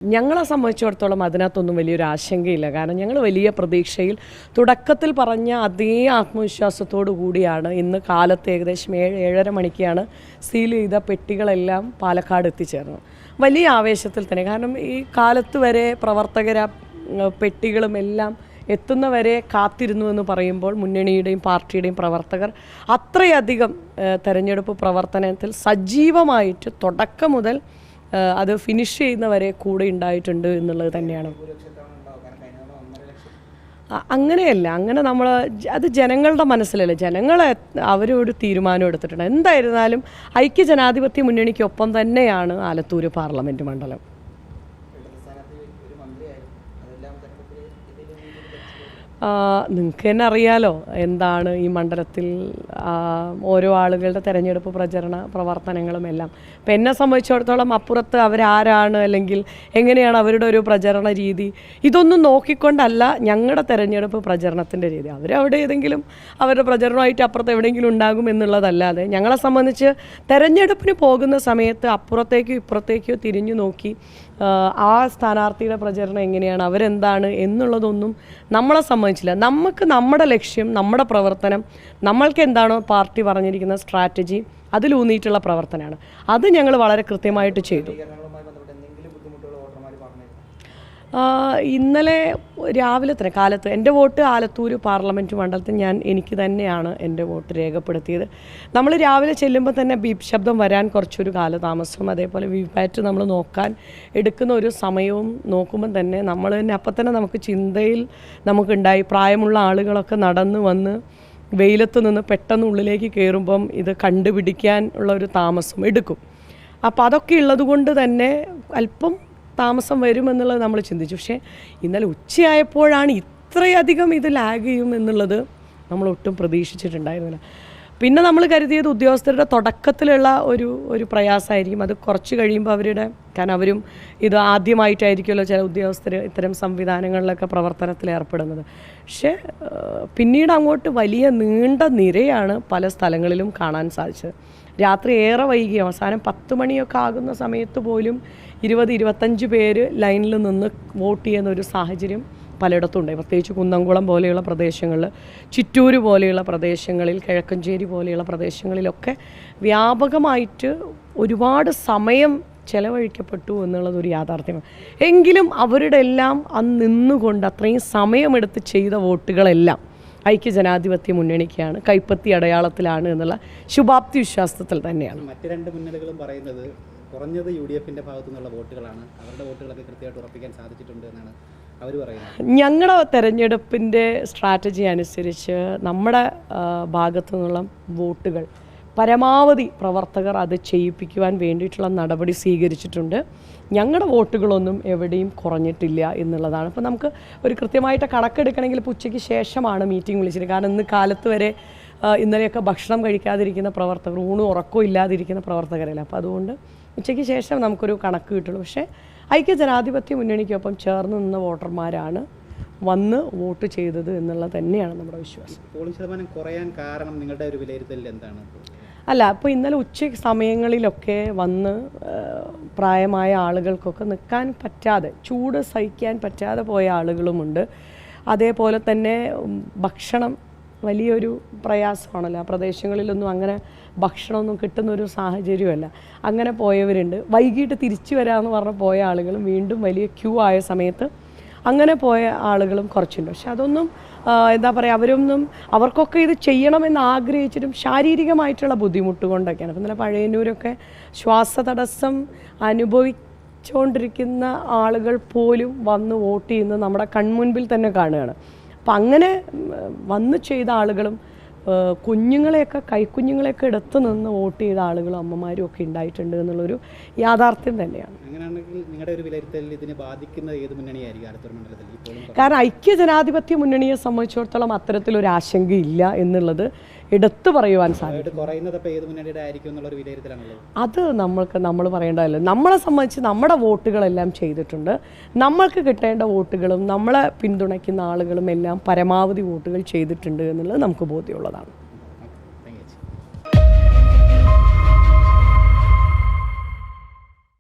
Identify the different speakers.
Speaker 1: ഞങ്ങളെ സംബന്ധിച്ചിടത്തോളം അതിനകത്തൊന്നും വലിയൊരു ആശങ്കയില്ല. കാരണം ഞങ്ങൾ വലിയ പ്രതീക്ഷയിൽ തുടക്കത്തിൽ പറഞ്ഞ അതേ ആത്മവിശ്വാസത്തോടു കൂടിയാണ് ഇന്ന് കാലത്ത് ഏകദേശം 7-7:30 മണിക്കാണ് സീൽ ചെയ്ത പെട്ടികളെല്ലാം പാലക്കാട് എത്തിച്ചേർന്നത്. വലിയ ആവേശത്തിൽ തന്നെ. കാരണം ഈ കാലത്ത് വരെ പെട്ടികളും എല്ലാം എത്തുന്നവരെ കാത്തിരുന്നു എന്ന് പറയുമ്പോൾ മുന്നണിയുടെയും പാർട്ടിയുടെയും പ്രവർത്തകർ അത്രയധികം തെരഞ്ഞെടുപ്പ് പ്രവർത്തനത്തിൽ സജീവമായിട്ട് തുടക്കം മുതൽ അത് ഫിനിഷ് ചെയ്യുന്നവരെ കൂടെ ഉണ്ടായിട്ടുണ്ട് എന്നുള്ളത് തന്നെയാണ്. അങ്ങനെയല്ല, അങ്ങനെ നമ്മൾ അത് ജനങ്ങളുടെ മനസ്സിലല്ല. ജനങ്ങൾ അവരൊരു തീരുമാനം എടുത്തിട്ടുണ്ട്. എന്തായിരുന്നാലും ഐക്യജനാധിപത്യ മുന്നണിക്കൊപ്പം തന്നെയാണ് ആലത്തൂർ പാർലമെൻറ്റ് മണ്ഡലം. നിങ്ങൾക്ക് തന്നെ അറിയാലോ എന്താണ് ഈ മണ്ഡലത്തിൽ ഓരോ ആളുകളുടെ തെരഞ്ഞെടുപ്പ് പ്രവർത്തനങ്ങളും എല്ലാം. ഇപ്പം എന്നെ സംബന്ധിച്ചിടത്തോളം അപ്പുറത്ത് അവരാരാണ് അല്ലെങ്കിൽ എങ്ങനെയാണ് അവരുടെ ഒരു പ്രചരണ രീതി, ഇതൊന്നും നോക്കിക്കൊണ്ടല്ല ഞങ്ങളുടെ തെരഞ്ഞെടുപ്പ് പ്രചരണത്തിൻ്റെ രീതി. അവരവിടെ ഏതെങ്കിലും അവരുടെ പ്രചരണമായിട്ട് അപ്പുറത്ത് എവിടെയെങ്കിലും ഉണ്ടാകും എന്നുള്ളതല്ലാതെ ഞങ്ങളെ സംബന്ധിച്ച് തെരഞ്ഞെടുപ്പിന് പോകുന്ന സമയത്ത് അപ്പുറത്തേക്കോ ഇപ്പുറത്തേക്കോ തിരിഞ്ഞു നോക്കി ആ സ്ഥാനാർത്ഥിയുടെ പ്രചരണം എങ്ങനെയാണ്, അവരെന്താണ് എന്നുള്ളതൊന്നും നമ്മളെ സംബന്ധിച്ചില്ല. നമുക്ക് നമ്മുടെ ലക്ഷ്യം, നമ്മുടെ പ്രവർത്തനം, നമ്മൾക്ക് എന്താണോ പാർട്ടി പറഞ്ഞിരിക്കുന്ന സ്ട്രാറ്റജി അതിലൂന്നിയിട്ടുള്ള പ്രവർത്തനമാണ്. അത് ഞങ്ങൾ വളരെ കൃത്യമായിട്ട് ചെയ്തു. ഇന്നലെ രാവിലെ തന്നെ കാലത്ത് എൻ്റെ വോട്ട് ആലത്തൂർ പാർലമെൻറ്റ് മണ്ഡലത്തിൽ എനിക്ക് തന്നെയാണ് എൻ്റെ വോട്ട് രേഖപ്പെടുത്തിയത്. നമ്മൾ രാവിലെ ചെല്ലുമ്പോൾ തന്നെ ബീപ്പ് ശബ്ദം വരാൻ കുറച്ചൊരു കാലതാമസം, അതേപോലെ വിപാറ്റ് നമ്മൾ നോക്കാൻ എടുക്കുന്ന ഒരു സമയവും നോക്കുമ്പോൾ തന്നെ നമ്മൾ തന്നെ അപ്പം തന്നെ നമുക്ക് ചിന്തയിൽ നമുക്കുണ്ടായി. പ്രായമുള്ള ആളുകളൊക്കെ നടന്ന് വന്ന് വെയിലത്ത് നിന്ന് പെട്ടെന്ന് ഉള്ളിലേക്ക് കയറുമ്പം ഇത് കണ്ടുപിടിക്കാൻ ഉള്ള ഒരു താമസം എടുക്കും. അപ്പോൾ അതൊക്കെ ഉള്ളത് കൊണ്ട് തന്നെ അല്പം താമസം വരുമെന്നുള്ളത് നമ്മൾ ചിന്തിച്ചു. പക്ഷേ ഇന്നലെ ഉച്ചയായപ്പോഴാണ് ഇത്രയധികം ഇത് ലാഗ് ചെയ്യും എന്നുള്ളത് നമ്മൾ ഒട്ടും പ്രതീക്ഷിച്ചിട്ടുണ്ടായിരുന്നില്ല. പിന്നെ നമ്മൾ കരുതിയത് ഉദ്യോഗസ്ഥരുടെ തുടക്കത്തിലുള്ള ഒരു പ്രയാസമായിരിക്കും. അത് കുറച്ച് കഴിയുമ്പോൾ കാരണം അവരും ഇത് ആദ്യമായിട്ടായിരിക്കുമല്ലോ ചില ഉദ്യോഗസ്ഥർ ഇത്തരം സംവിധാനങ്ങളിലൊക്കെ പ്രവർത്തനത്തിൽ ഏർപ്പെടുന്നത്. പക്ഷേ പിന്നീട് അങ്ങോട്ട് വലിയ നീണ്ട നിരയാണ് പല സ്ഥലങ്ങളിലും കാണാൻ സാധിച്ചത്. രാത്രി ഏറെ വൈകി അവസാനം 10 മണിയൊക്കെ ആകുന്ന സമയത്ത് പോലും 20-25 പേര് ലൈനിൽ നിന്ന് വോട്ട് ചെയ്യുന്ന ഒരു സാഹചര്യം പലയിടത്തുണ്ട്. പ്രത്യേകിച്ച് കുന്നംകുളം പോലെയുള്ള പ്രദേശങ്ങളിൽ, ചിറ്റൂർ പോലെയുള്ള പ്രദേശങ്ങളിൽ, കിഴക്കഞ്ചേരി പോലെയുള്ള പ്രദേശങ്ങളിലൊക്കെ വ്യാപകമായിട്ട് ഒരുപാട് സമയം ചെലവഴിക്കപ്പെട്ടു എന്നുള്ളതൊരു യാഥാർത്ഥ്യമാണ്. എങ്കിലും അവരുടെ എല്ലാം അന്ന് നിന്നുകൊണ്ട് അത്രയും സമയമെടുത്ത് ചെയ്ത വോട്ടുകളെല്ലാം ഐക്യജനാധിപത്യ മുന്നണിക്കാണ്, കൈപ്പത്തി അടയാളത്തിലാണ് എന്നുള്ള ശുഭാപ്തി വിശ്വാസത്തിൽ തന്നെയാണ്.
Speaker 2: മറ്റ് രണ്ട് മുന്നണികളും പറയുന്നത് കുറഞ്ഞത് UDFിൻ്റെ ഭാഗത്തു നിന്നുള്ള വോട്ടുകളാണ്, അവരുടെ വോട്ടുകളൊക്കെ കൃത്യമായിട്ട് ഉറപ്പിക്കാൻ സാധിച്ചിട്ടുണ്ട് എന്നാണ് അവർ പറയുന്നത്.
Speaker 1: ഞങ്ങളുടെ തെരഞ്ഞെടുപ്പിൻ്റെ സ്ട്രാറ്റജി അനുസരിച്ച് നമ്മുടെ ഭാഗത്തു നിന്നുള്ള വോട്ടുകൾ പരമാവധി പ്രവർത്തകർ അത് ചെയ്യിപ്പിക്കുവാൻ വേണ്ടിയിട്ടുള്ള നടപടി സ്വീകരിച്ചിട്ടുണ്ട്. ഞങ്ങളുടെ വോട്ടുകളൊന്നും എവിടെയും കുറഞ്ഞിട്ടില്ല എന്നുള്ളതാണ്. അപ്പോൾ നമുക്ക് ഒരു കൃത്യമായിട്ട് കണക്കെടുക്കണമെങ്കിൽ ഇപ്പോൾ ഉച്ചയ്ക്ക് ശേഷമാണ് മീറ്റിംഗ് വിളിച്ചത്. കാരണം ഇന്ന് കാലത്ത് വരെ ഇന്നലെയൊക്കെ ഭക്ഷണം കഴിക്കാതിരിക്കുന്ന പ്രവർത്തകർ, ഊണും ഉറക്കവും ഇല്ലാതിരിക്കുന്ന പ്രവർത്തകരല്ല. അപ്പോൾ അതുകൊണ്ട് ഉച്ചയ്ക്ക് ശേഷം നമുക്കൊരു കണക്ക് കിട്ടുള്ളൂ. പക്ഷേ ഐക്യജനാധിപത്യ മുന്നണിക്കൊപ്പം ചേർന്ന് നിന്ന വോട്ടർമാരാണ് വന്ന് വോട്ട് ചെയ്തത് എന്നുള്ളത് തന്നെയാണ് നമ്മുടെ വിശ്വാസം.
Speaker 2: പോളിംഗ് ശതമാനം കുറയാൻ കാരണം നിങ്ങളുടെ ഒരു വിലയിരുത്തൽ എന്താണ്?
Speaker 1: അല്ല, അപ്പോൾ ഇന്നലെ ഉച്ച സമയങ്ങളിലൊക്കെ വന്ന് പ്രായമായ ആളുകൾക്കൊക്കെ നിൽക്കാൻ പറ്റാതെ, ചൂട് സഹിക്കാൻ പറ്റാതെ പോയ ആളുകളുമുണ്ട്. അതേപോലെ തന്നെ ഭക്ഷണം വലിയൊരു പ്രയാസമാണല്ലോ. ആ പ്രദേശങ്ങളിലൊന്നും അങ്ങനെ ഭക്ഷണമൊന്നും കിട്ടുന്നൊരു സാഹചര്യമല്ല. അങ്ങനെ പോയവരുണ്ട്. വൈകിട്ട് തിരിച്ചു വരാമെന്ന് പറഞ്ഞ് പോയ ആളുകളും വീണ്ടും വലിയ ക്യൂ ആയ സമയത്ത് അങ്ങനെ പോയ ആളുകളും കുറച്ചുണ്ട്. പക്ഷെ അതൊന്നും എന്താ പറയുക, അവർക്കൊക്കെ ഇത് ചെയ്യണമെന്ന് ആഗ്രഹിച്ചിട്ടും ശാരീരികമായിട്ടുള്ള ബുദ്ധിമുട്ട് കൊണ്ടൊക്കെയാണ്. അപ്പം ഇന്നലെ പഴയന്നൂരൊക്കെ ശ്വാസതടസ്സം അനുഭവിച്ചുകൊണ്ടിരിക്കുന്ന ആളുകൾ പോലും വന്ന് വോട്ട് ചെയ്യുന്നത് നമ്മുടെ കൺമുൻപിൽ തന്നെ കാണുകയാണ്. അപ്പം അങ്ങനെ വന്ന് ചെയ്ത ആളുകളും കൈക്കുഞ്ഞുങ്ങളെയൊക്കെ എടുത്ത് നിന്ന് വോട്ട് ചെയ്ത ആളുകളും അമ്മമാരും ഒക്കെ ഉണ്ടായിട്ടുണ്ട് എന്നുള്ളൊരു യാഥാർത്ഥ്യം തന്നെയാണ്.
Speaker 2: അങ്ങനെയാണെങ്കിൽ നിങ്ങളുടെ ഒരു വിലയിരുത്തലിൽ ഇതിനെ ബാധിക്കുന്നത് ഏത് മുന്നണിയായിരിക്കും ആലത്തൂർ മണ്ഡലത്തിൽ?
Speaker 1: കാരണം ഐക്യജനാധിപത്യ മുന്നണിയെ സംബന്ധിച്ചിടത്തോളം അത്തരത്തിലൊരു ആശങ്കയില്ല എന്നുള്ളത് എടുത്തു പറയുവാൻ സാധിക്കും. അത് നമ്മൾ പറയേണ്ടതല്ല. നമ്മളെ സംബന്ധിച്ച് നമ്മുടെ വോട്ടുകളെല്ലാം ചെയ്തിട്ടുണ്ട്. നമ്മൾക്ക് കിട്ടേണ്ട വോട്ടുകളും നമ്മളെ പിന്തുണയ്ക്കുന്ന ആളുകളും എല്ലാം പരമാവധി വോട്ടുകൾ ചെയ്തിട്ടുണ്ട് എന്നുള്ളത് നമുക്ക് ബോധ്യമുള്ളതാണ്.